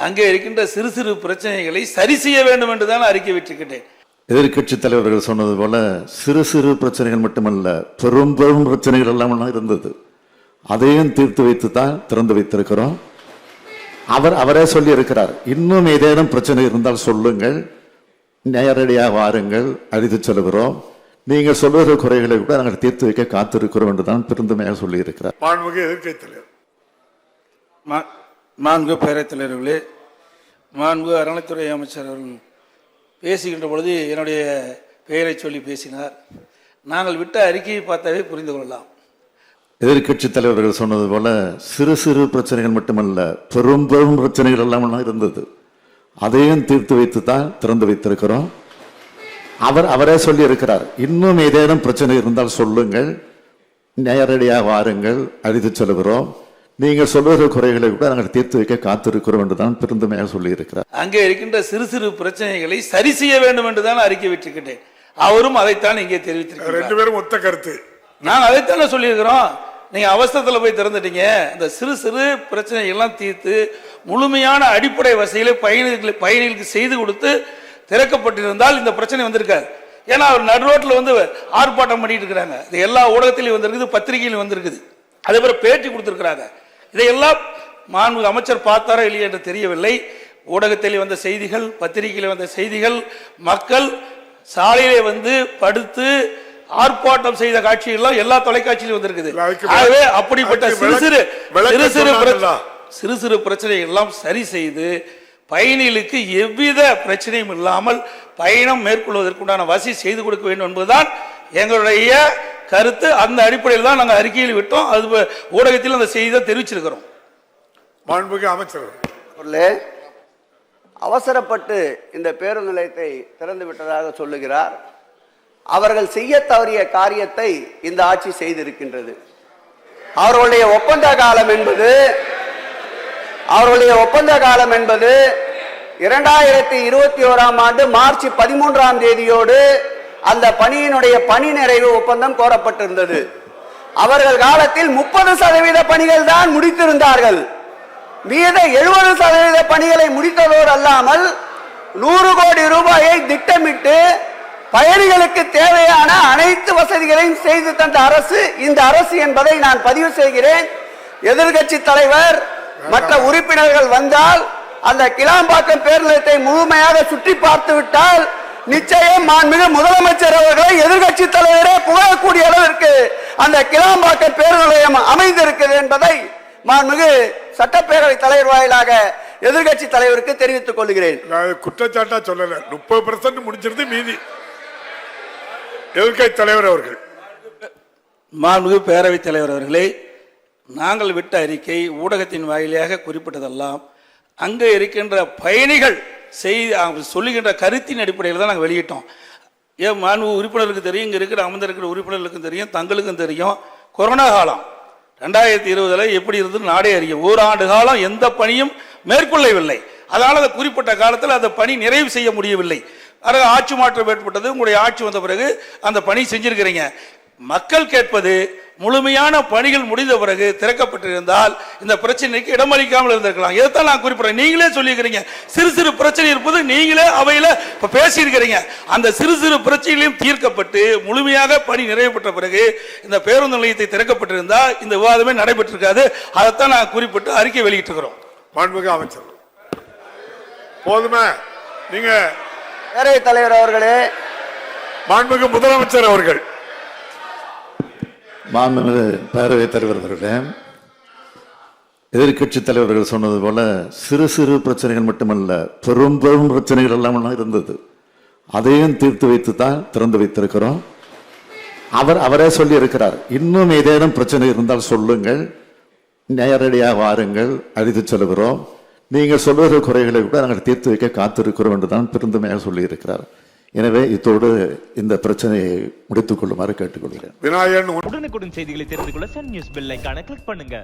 அங்கே இருக்கின்ற சிறு சிறு பிரச்சனைகளை சரி செய்ய வேண்டும் என்றுதான் அறிக்கை விட்டிருக்கின்றேன். எதிர்கட்சி தலைவர்கள் சொன்னது போல சிறு சிறு பிரச்சனைகள் மட்டுமல்ல, பெரும் பெரும் பிரச்சனைகள் எல்லாம் இருந்தது. அதையும் தீர்த்து வைத்து தான் திறந்து வைத்திருக்கிறோம். அவரே சொல்லி இருக்கிறார், இன்னும் ஏதேனும் பிரச்சனை இருந்தால் சொல்லுங்கள், நேரடியாக வாருங்கள், அழைத்து செல்கிறோம். நீங்கள் சொல்லுகிற குறைகளை கூட நாங்கள் தீர்த்து வைக்க காத்திருக்கிறோம் என்றுதான் பெருந்தமையாக சொல்லி இருக்கிறார். மாண்புமிகு எதிர்க்கட்சி தலைவர், மாண்புமிகு பேரவைத் தலைவர்களே, மாண்புமிகு அறநிலைத்துறை அமைச்சர் அவர்கள் பேசுகின்ற பொழுது என்னுடைய பெயரை சொல்லி பேசினார். நாங்கள் விட்ட அறிக்கையை பார்த்தாவே புரிந்து கொள்ளலாம். எதிர்கட்சி தலைவர்கள் சொன்னது போல சிறு சிறு பிரச்சனைகள் மட்டுமல்ல, பெரும் பெரும் பிரச்சனைகள் எல்லாம் இருந்தது. அதையும் தீர்த்து வைத்து தான் திறந்து வைத்திருக்கிறோம். அவரே சொல்லி இருக்கிறார், இன்னும் ஏதேனும் பிரச்சனை இருந்தால் சொல்லுங்கள், நேரடியாக வாருங்கள், அழைத்து செல்கிறோம். நீங்கள் சொல்லுகிற குறைகளை கூட நாங்கள் தீர்த்து வைக்க காத்திருக்கிறோம் என்றுதான் பெருந்தமையாக சொல்லி இருக்கிறார். அங்கே இருக்கின்ற சிறு சிறு பிரச்சனைகளை சரி செய்ய வேண்டும் என்றுதான் அறிக்கை விட்டிருக்கின்றேன். அவரும் அதைத்தான் இங்கே தெரிவித்திருக்கிறார். 2 பேரும் ஒத்த கருத்து. நாங்கள் அதைத்தானே சொல்லியிருக்கிறோம். நீங்க அவசரத்தில் போய் திறந்துட்டீங்க. இந்த சிறு சிறு பிரச்சனைகள்லாம் தீர்த்து முழுமையான அடிப்படை வசதிகளை பயணிகளுக்கு செய்து கொடுத்து திறக்கப்பட்டிருந்தால் இந்த பிரச்சனை வந்திருக்காது. ஏன்னா அவர் நடு ரோட்டில் வந்து ஆர்ப்பாட்டம் பண்ணிட்டு இருக்கிறாங்க. இது எல்லா ஊடகத்திலையும் வந்திருக்குது, பத்திரிகையிலும் வந்திருக்குது, அதே போல பேட்டி கொடுத்திருக்கிறாங்க. இதையெல்லாம் மாண்புமிகு அமைச்சர் பார்த்தாரோ இல்லையா என்று தெரியவில்லை. ஊடகத்தில் வந்த செய்திகள், பத்திரிகையில் வந்த செய்திகள், மக்கள் சாலையிலே வந்து படுத்து ஆர்ப்பாட்டம் செய்த காட்சியெல்லாம் எல்லா தொலைக்காட்சியிலும் வந்திருக்குது. ஆகவே அப்படிப்பட்ட சிறு சிறு பிரச்சனைகள் எல்லாம் சரி செய்து பயணிகளுக்கு எவ்வித பிரச்சனையும் இல்லாமல் பயணம் மேற்கொள்வதற்குண்டான வசதி செய்து கொடுக்க வேண்டும் என்பதுதான் எங்களுடைய கருத்து. அந்த அடிப்படையில் தான் நாங்கள் அறிக்கையில் விட்டோம். அது ஊடகத்தில் அந்த செய்தியை தெரிவிச்சிருக்கிறோம். மாண்புமிகு அமைச்சர் அவசரப்பட்டு இந்த பேருந்து நிலையத்தை திறந்து விட்டதாக சொல்லுகிறார். அவர்கள் செய்ய தவறிய காரியத்தை இந்த ஆட்சி செய்திருக்கின்றது. அவர்களுடைய ஒப்பந்த காலம் என்பது 2021ஆம் ஆண்டு மார்ச் 13ஆம் தேதியோடு அந்த பணியினுடைய பணி நிறைவு ஒப்பந்தம் கோரப்பட்டிருந்தது. அவர்கள் காலத்தில் 30% பணிகள் தான் முடித்திருந்தார்கள். மீத 70% பணிகளை முடித்ததோடு அல்லாமல் 100 கோடி ரூபாயை திட்டமிட்டு பயணிகளுக்கு தேவையான அனைத்து வசதிகளையும் செய்து தந்த அரசு இந்த அரசு என்பதை நான் பதிவு செய்கிறேன். எதிர்கட்சி தலைவர் மற்ற உறுப்பினர்கள் வந்தால் அந்த கிளாம்பாக்கம் பேருந்தத்தை முழுமையாக சுற்றி பார்த்து விட்டால் நிச்சயம் மாண்புமிகு முதலமைச்சர் அவர்களை எதிர்கட்சி தலைவரே புகழக்கூடிய அளவிற்கு அந்த கிளாம்பாக்கம் பேருந்து நிலையம் அமைந்திருக்கிறது என்பதை மாண்புமிகு சட்டப்பேரவை தலைவர் வாயிலாக எதிர்கட்சி தலைவருக்கு தெரிவித்துக் கொள்கிறேன். குற்றச்சாட்டா சொல்லல, 30% முடிஞ்சிருந்து மீதி. எதிர்கட்சி தலைவர் அவர்கள். மாண்புமிகு பேரவைத் தலைவர் அவர்களே, நாங்கள் விட்ட அறிக்கை ஊடகத்தின் வாயிலாக குறிப்பிட்டதெல்லாம் அங்கே இருக்கின்ற பயணிகள் சொல்லுகின்ற கருத்தின் அடிப்படையில் தான் நாங்கள் வெளியிட்டோம். ஏன் மாண்பு உறுப்பினருக்கு தெரியும், இங்கே இருக்கிற அமர்ந்திருக்கிற உறுப்பினர்களுக்கும் தெரியும், தங்களுக்கும் தெரியும். கொரோனா காலம் 2020 எப்படி இருந்து நாடே அறியும். 1 ஆண்டு காலம் எந்த பணியும் மேற்கொள்ளவில்லை. அதனால் அந்த குறிப்பிட்ட காலத்தில் அந்த பணி நிறைவு செய்ய முடியவில்லை. ஆட்சி மாற்றம் ஏற்பட்டது. உங்களுடைய ஆட்சி வந்த பிறகு அந்த பணி செஞ்சிருக்கிறீங்க. மக்கள் கேட்பது முழுமையான பணிகள் முடிந்த பிறகு திறக்கப்பட்டிருந்தால் இந்த பிரச்சனைக்கு இடமளிக்காமல் இருந்திருக்கலாம். இதைத்தான் நான் குறிப்பிடுறேன். நீங்களே சொல்லியிருக்கிறீங்க சிறு சிறு பிரச்சனை இருப்பது, நீங்களே அவையில இப்ப பேசியிருக்கிறீங்க. அந்த சிறு சிறு பிரச்சனைகளையும் தீர்க்கப்பட்டு முழுமையாக பணி நிறைவு பெற்ற பிறகு இந்த பேருந்து நிலையத்தை திறக்கப்பட்டிருந்தால் இந்த விவாதமே நடைபெற்றிருக்காது. அதைத்தான் நான் குறிப்பிட்டு அறிக்கை வெளியிட்டிருக்கிறோம். மாண்புமிகு அமைச்சர் போதுமே. நீங்க பேரவைத் தலைவர் அவர்களே, மாண்புமிகு முதலமைச்சர் அவர்கள். மாண்புமிகு பேரவைத் தலைவர் அவர்களே, எதிர்கட்சி தலைவர்கள் சொன்னது போல சிறு சிறு பிரச்சனைகள் மட்டுமல்ல, பெரும் பெரும் பிரச்சனைகள் எல்லாம் இருந்தது. அதையும் தீர்த்து வைத்து தான் திறந்து வைத்திருக்கிறோம். அவரே சொல்லி இருக்கிறார், இன்னும் ஏதேனும் பிரச்சனை இருந்தால் சொல்லுங்கள், நேரடியாக வாருங்கள், அழைத்து செல்கிறோம். நீங்கள் சொல்லுகிற குறைகளை கூட நாங்கள் தீர்த்து வைக்க காத்திருக்கிறோம் என்றுதான் பெருந்தமையாக சொல்லி இருக்கிறார். எனவே இத்தோடு இந்த பிரச்சனையை முடித்துக் கொள்ளுமாறு கேட்டுக்கொள்கிறேன். விநாயகன் உடனுக்குடன் செய்திகளை தெரிந்து கொள்ள சன் நியூஸ் பெல் ஐகானை கிளிக் பண்ணுங்க.